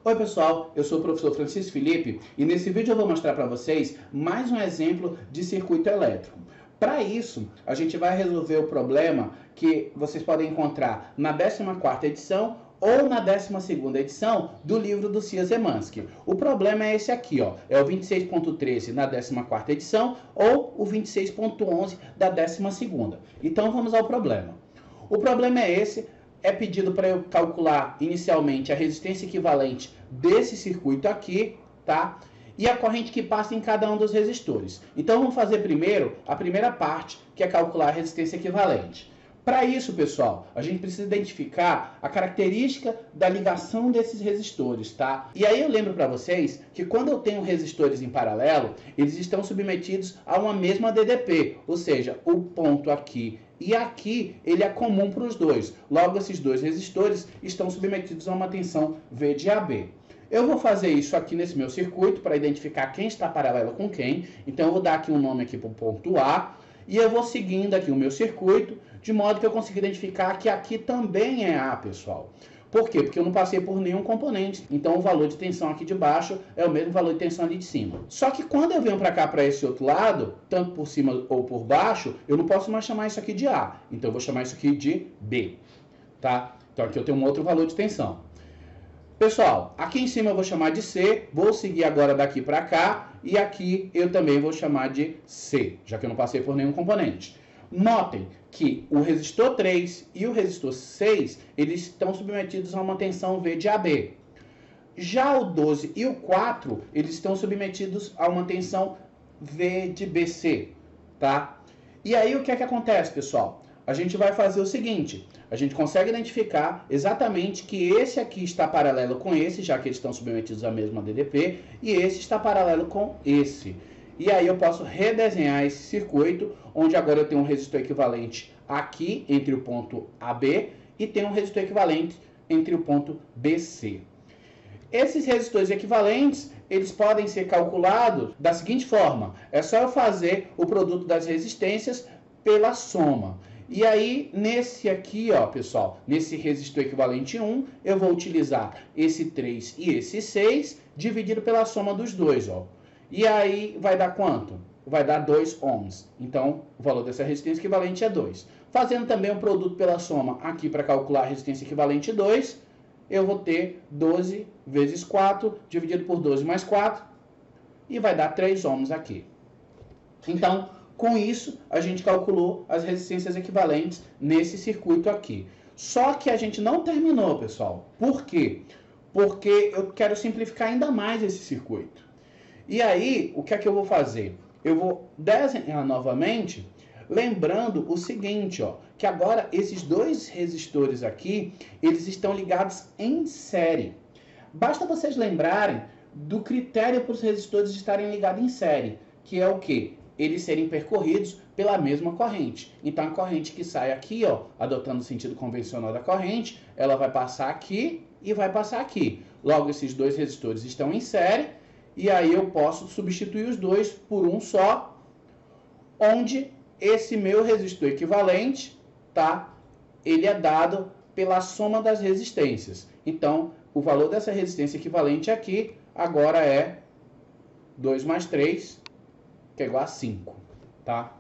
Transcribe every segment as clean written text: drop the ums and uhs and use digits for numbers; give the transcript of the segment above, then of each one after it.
Oi pessoal, eu sou o professor Francisco Felipe e nesse vídeo eu vou mostrar para vocês mais um exemplo de circuito elétrico. Para isso, a gente vai resolver o problema que vocês podem encontrar na 14ª edição ou na 12ª edição do livro do Cia Zemansky. O problema é esse aqui, ó, é o 26.13 na 14ª edição ou o 26.11 da 12ª. Então vamos ao problema. O problema é esse. É pedido para eu calcular inicialmente a resistência equivalente desse circuito aqui, tá? E a corrente que passa em cada um dos resistores. Então vamos fazer primeiro a primeira parte, que é calcular a resistência equivalente. Para isso, pessoal, a gente precisa identificar a característica da ligação desses resistores, tá? E aí eu lembro para vocês que quando eu tenho resistores em paralelo, eles estão submetidos a uma mesma DDP, ou seja, o ponto aqui e aqui ele é comum para os dois. Logo, esses dois resistores estão submetidos a uma tensão V de AB. Eu vou fazer isso aqui nesse meu circuito para identificar quem está paralelo com quem. Então, eu vou dar aqui um nome aqui para o ponto A. E eu vou seguindo aqui o meu circuito, de modo que eu consiga identificar que aqui também é A, pessoal. Por quê? Porque eu não passei por nenhum componente. Então, o valor de tensão aqui de baixo é o mesmo valor de tensão ali de cima. Só que quando eu venho para cá, para esse outro lado, tanto por cima ou por baixo, eu não posso mais chamar isso aqui de A. Então, eu vou chamar isso aqui de B. Tá? Então, aqui eu tenho um outro valor de tensão. Pessoal, aqui em cima eu vou chamar de C. Vou seguir agora daqui para cá. E aqui eu também vou chamar de C, já que eu não passei por nenhum componente. Notem que o resistor 3 e o resistor 6, eles estão submetidos a uma tensão V de AB. Já o 12 e o 4, eles estão submetidos a uma tensão V de BC, tá? E aí o que é que acontece, pessoal? A gente vai fazer o seguinte, a gente consegue identificar exatamente que esse aqui está paralelo com esse, já que eles estão submetidos à mesma DDP, e esse está paralelo com esse. E aí eu posso redesenhar esse circuito, onde agora eu tenho um resistor equivalente aqui entre o ponto AB e tenho um resistor equivalente entre o ponto BC. Esses resistores equivalentes, eles podem ser calculados da seguinte forma. É só eu fazer o produto das resistências pela soma. E aí, nesse aqui, ó, pessoal, nesse resistor equivalente 1, eu vou utilizar esse 3 e esse 6, dividido pela soma dos dois, ó. E aí, vai dar quanto? Vai dar 2 ohms. Então, o valor dessa resistência equivalente é 2. Fazendo também o produto pela soma aqui para calcular a resistência equivalente 2, eu vou ter 12 vezes 4, dividido por 12 mais 4, e vai dar 3 ohms aqui. Então, com isso, a gente calculou as resistências equivalentes nesse circuito aqui. Só que a gente não terminou, pessoal. Por quê? Porque eu quero simplificar ainda mais esse circuito. E aí, o que é que eu vou fazer? Eu vou desenhar novamente, lembrando o seguinte, ó, que agora esses dois resistores aqui, eles estão ligados em série. Basta vocês lembrarem do critério para os resistores estarem ligados em série, que é o quê? Eles serem percorridos pela mesma corrente. Então, a corrente que sai aqui, ó, adotando o sentido convencional da corrente, ela vai passar aqui e vai passar aqui. Logo, esses dois resistores estão em série, e aí eu posso substituir os dois por um só, onde esse meu resistor equivalente, tá? Ele é dado pela soma das resistências. Então, o valor dessa resistência equivalente aqui, agora é 2 mais 3, que é igual a 5, tá?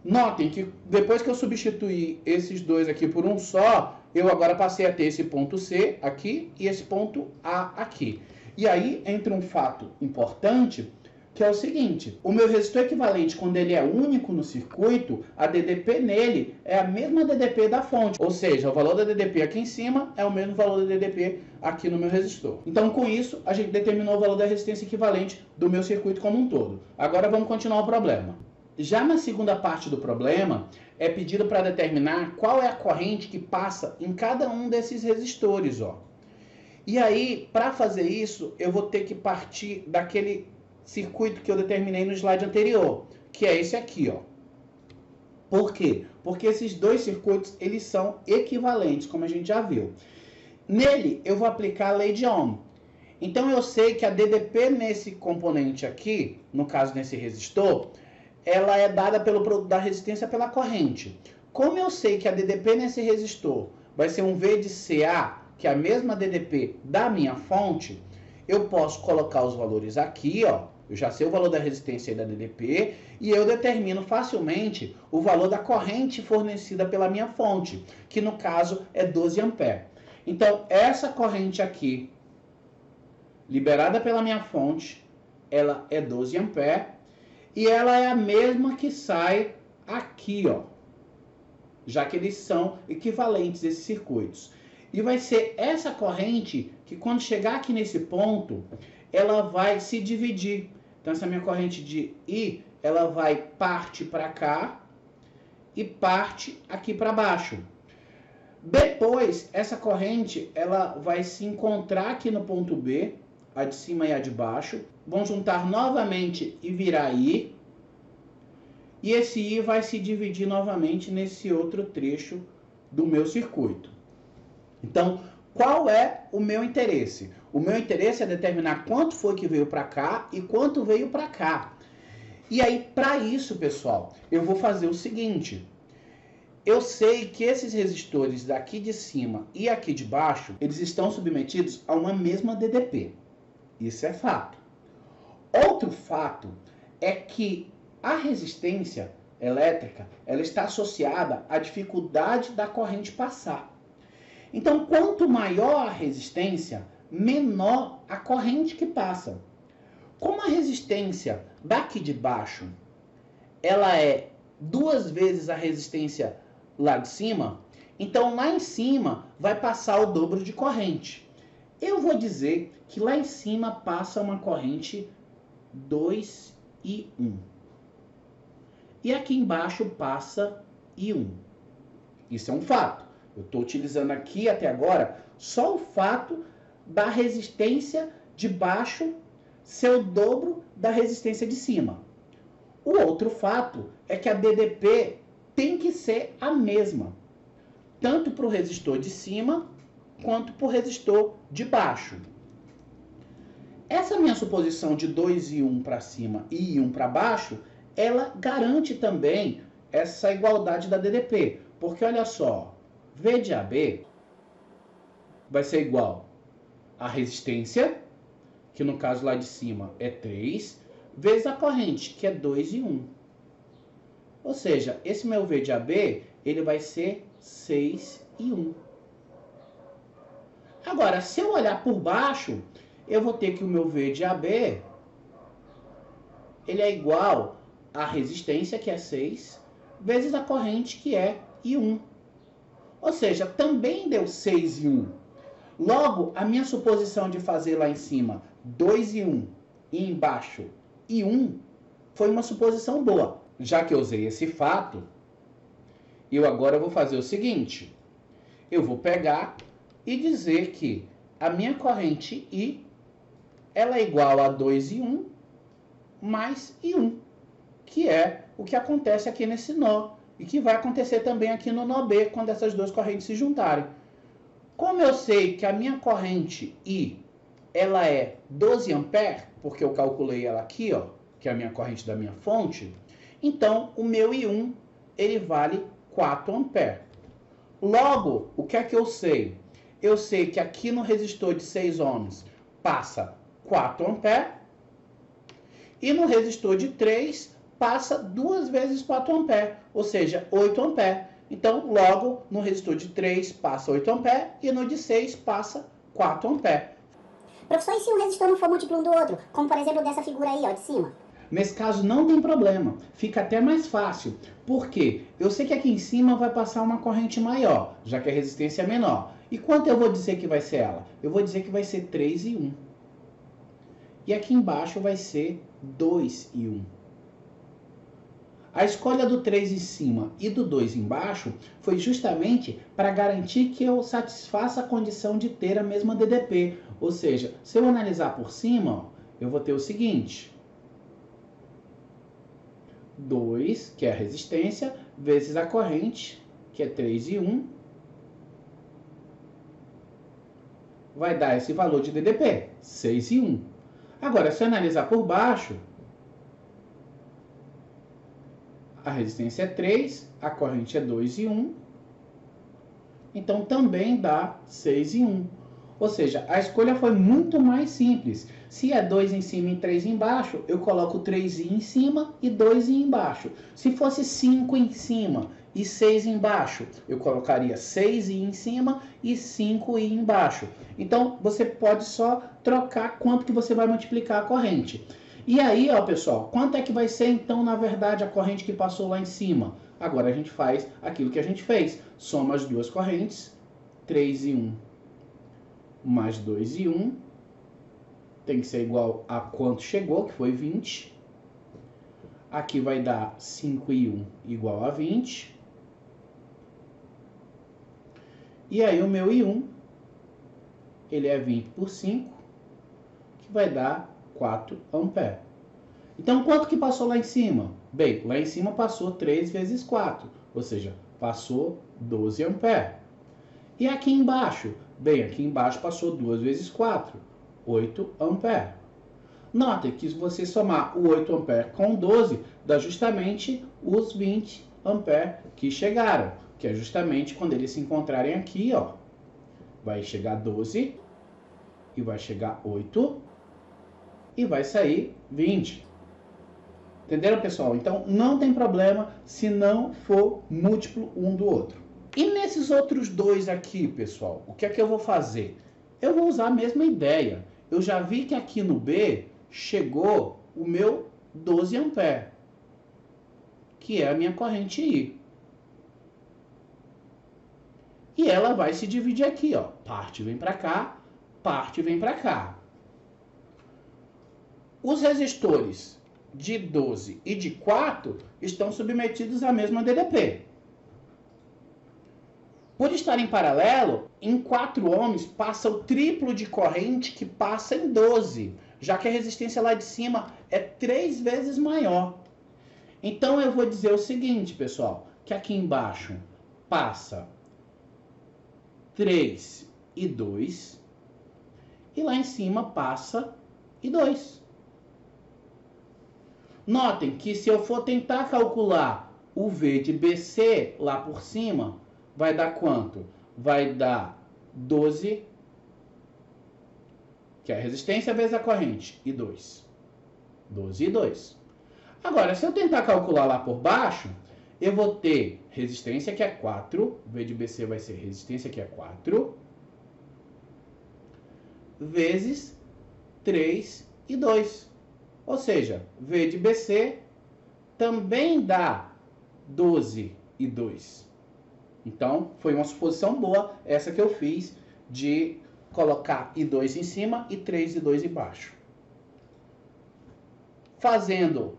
Notem que depois que eu substituir esses dois aqui por um só, eu agora passei a ter esse ponto C aqui e esse ponto A aqui. E aí entra um fato importante, que é o seguinte, o meu resistor equivalente, quando ele é único no circuito, a DDP nele é a mesma DDP da fonte. Ou seja, o valor da DDP aqui em cima é o mesmo valor da DDP aqui no meu resistor. Então, com isso, a gente determinou o valor da resistência equivalente do meu circuito como um todo. Agora, vamos continuar o problema. Já na segunda parte do problema, é pedido para determinar qual é a corrente que passa em cada um desses resistores, ó. E aí, para fazer isso, eu vou ter que partir daquele circuito que eu determinei no slide anterior, que é esse aqui, ó. Por quê? Porque esses dois circuitos, eles são equivalentes, como a gente já viu. Nele, eu vou aplicar a lei de Ohm. Então, eu sei que a DDP nesse componente aqui, no caso nesse resistor, ela é dada pelo produto da resistência pela corrente. Como eu sei que a DDP nesse resistor vai ser um V de CA, que é a mesma DDP da minha fonte, eu posso colocar os valores aqui, ó. Eu já sei o valor da resistência e da DDP e eu determino facilmente o valor da corrente fornecida pela minha fonte, que no caso é 12 amperes. Então, essa corrente aqui, liberada pela minha fonte, ela é 12 amperes e ela é a mesma que sai aqui, ó, já que eles são equivalentes, esses circuitos. E vai ser essa corrente que, quando chegar aqui nesse ponto, ela vai se dividir. Então, essa minha corrente de I, ela vai parte para cá e parte aqui para baixo. Depois, essa corrente, ela vai se encontrar aqui no ponto B, a de cima e a de baixo, vão juntar novamente e virar I, e esse I vai se dividir novamente nesse outro trecho do meu circuito. Então, qual é o meu interesse? O meu interesse é determinar quanto foi que veio para cá e quanto veio para cá. E aí, para isso, pessoal, eu vou fazer o seguinte. Eu sei que esses resistores daqui de cima e aqui de baixo, eles estão submetidos a uma mesma DDP. Isso é fato. Outro fato é que a resistência elétrica, ela está associada à dificuldade da corrente passar. Então, quanto maior a resistência, menor a corrente que passa. Como a resistência daqui de baixo, ela é 2 vezes a resistência lá de cima, então lá em cima vai passar o dobro de corrente. Eu vou dizer que lá em cima passa uma corrente 2 e 1. E aqui embaixo passa I1. Isso é um fato. Eu estou utilizando aqui até agora só o fato da resistência de baixo ser o dobro da resistência de cima. O outro fato é que a DDP tem que ser a mesma, tanto para o resistor de cima quanto para o resistor de baixo. Essa minha suposição de 2 e 1 para cima e 1 para baixo, ela garante também essa igualdade da DDP. Porque olha só, V de AB vai ser igual a resistência, que no caso lá de cima é 3, vezes a corrente, que é 2 e 1. Ou seja, esse meu V de AB, ele vai ser 6 e 1. Agora, se eu olhar por baixo, eu vou ter que o meu V de AB, ele é igual à resistência, que é 6, vezes a corrente, que é I1. Ou seja, também deu 6 e 1. Logo, a minha suposição de fazer lá em cima 2 e 1 e embaixo e 1 foi uma suposição boa. Já que eu usei esse fato, eu agora vou fazer o seguinte. Eu vou pegar e dizer que a minha corrente I, ela é igual a 2 e 1 mais I1, que é o que acontece aqui nesse nó e que vai acontecer também aqui no nó B, quando essas duas correntes se juntarem. Como eu sei que a minha corrente I, ela é 12 amperes, porque eu calculei ela aqui, ó, que é a minha corrente da minha fonte, então o meu I1, ele vale 4 amperes. Logo, o que é que eu sei? Eu sei que aqui no resistor de 6 ohms passa 4 amperes e no resistor de 3 passa 2 vezes 4 amperes, ou seja, 8 amperes. Então, logo, no resistor de 3 passa 8 amperes e no de 6 passa 4 amperes. Professor, e se um resistor não for múltiplo um do outro? Como, por exemplo, dessa figura aí, ó, de cima? Nesse caso, não tem problema. Fica até mais fácil. Por quê? Eu sei que aqui em cima vai passar uma corrente maior, já que a resistência é menor. E quanto eu vou dizer que vai ser ela? Eu vou dizer que vai ser 3 e 1. E aqui embaixo vai ser 2 e 1. A escolha do 3 em cima e do 2 embaixo foi justamente para garantir que eu satisfaça a condição de ter a mesma DDP. Ou seja, se eu analisar por cima, ó, eu vou ter o seguinte: 2, que é a resistência, vezes a corrente, que é 3 e 1, vai dar esse valor de DDP, 6 e 1. Agora, se eu analisar por baixo, a resistência é 3, a corrente é 2 e 1, então também dá 6 e 1. Ou seja, a escolha foi muito mais simples. Se é 2 em cima e 3 embaixo, eu coloco 3i em cima e 2i embaixo. Se fosse 5 em cima e 6 embaixo, eu colocaria 6i em cima e 5i embaixo. Então, você pode só trocar quanto que você vai multiplicar a corrente. E aí, ó, pessoal, quanto é que vai ser, então, na verdade, a corrente que passou lá em cima? Agora a gente faz aquilo que a gente fez. Soma as duas correntes, 3 e 1 mais 2 e 1, tem que ser igual a quanto chegou, que foi 20. Aqui vai dar 5 e 1 igual a 20. E aí o meu I1, ele é 20 por 5, que vai dar 4 amperes. Então, quanto que passou lá em cima? Bem, lá em cima passou 3 vezes 4, ou seja, passou 12 amperes. E aqui embaixo? Bem, aqui embaixo passou 2 vezes 4, 8 amperes. Notem que se você somar o 8 amperes com 12, dá justamente os 20 amperes que chegaram, que é justamente quando eles se encontrarem aqui, ó. Vai chegar 12, e vai chegar 8, e vai sair 20. Entenderam, pessoal? Então, não tem problema se não for múltiplo um do outro. E nesses outros dois aqui, pessoal, o que é que eu vou fazer? Eu vou usar a mesma ideia. Eu já vi que aqui no B chegou o meu 12 amperes, que é a minha corrente I. E ela vai se dividir aqui, ó. Parte vem para cá, parte vem para cá. Os resistores de 12 e de 4 estão submetidos à mesma DDP. Por estar em paralelo, em 4 ohms passa o triplo de corrente que passa em 12, já que a resistência lá de cima é 3 vezes maior. Então eu vou dizer o seguinte, pessoal, que aqui embaixo passa 3 e 2, e lá em cima passa e 2. Notem que se eu for tentar calcular o V de BC lá por cima, vai dar quanto? Vai dar 12, que é a resistência vezes a corrente, e 2. 12 e 2. Agora, se eu tentar calcular lá por baixo, eu vou ter resistência que é 4, V de BC vai ser resistência que é 4, vezes 3 e 2. Ou seja, V de BC também dá 12 e 2. Então, foi uma suposição boa essa que eu fiz de colocar I2 em cima e 3 e 2 embaixo. Fazendo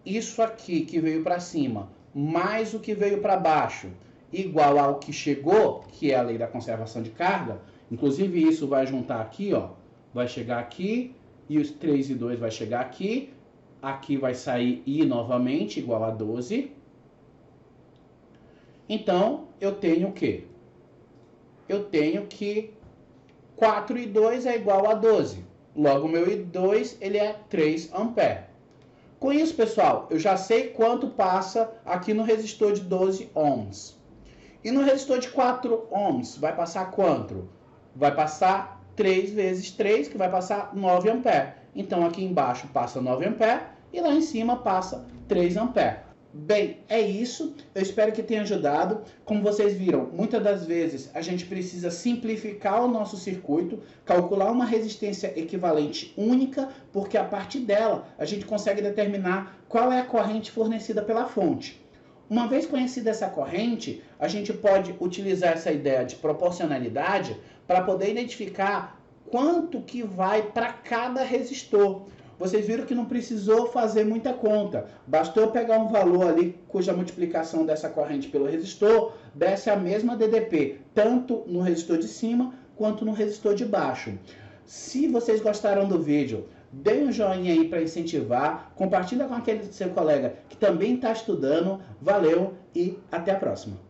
isso aqui que veio para cima, mais o que veio para baixo, igual ao que chegou, que é a lei da conservação de carga, inclusive isso vai juntar aqui, ó, vai chegar aqui, e os 3 e 2 vai chegar aqui, aqui vai sair I novamente, igual a 12. Então, eu tenho o quê? Eu tenho que 4 e 2 é igual a 12. Logo, meu I2 ele é 3 amperes. Com isso, pessoal, eu já sei quanto passa aqui no resistor de 12 ohms. E no resistor de 4 ohms, vai passar quanto? Vai passar 3 vezes 3, que vai passar 9 amperes. Então, aqui embaixo passa 9 amperes e lá em cima passa 3 amperes. Bem, é isso. Eu espero que tenha ajudado. Como vocês viram, muitas das vezes a gente precisa simplificar o nosso circuito, calcular uma resistência equivalente única, porque a partir dela a gente consegue determinar qual é a corrente fornecida pela fonte. Uma vez conhecida essa corrente, a gente pode utilizar essa ideia de proporcionalidade para poder identificar quanto que vai para cada resistor. Vocês viram que não precisou fazer muita conta. Bastou pegar um valor ali cuja multiplicação dessa corrente pelo resistor desse a mesma DDP, tanto no resistor de cima quanto no resistor de baixo. Se vocês gostaram do vídeo, deem um joinha aí para incentivar, compartilha com aquele seu colega que também está estudando. Valeu e até a próxima.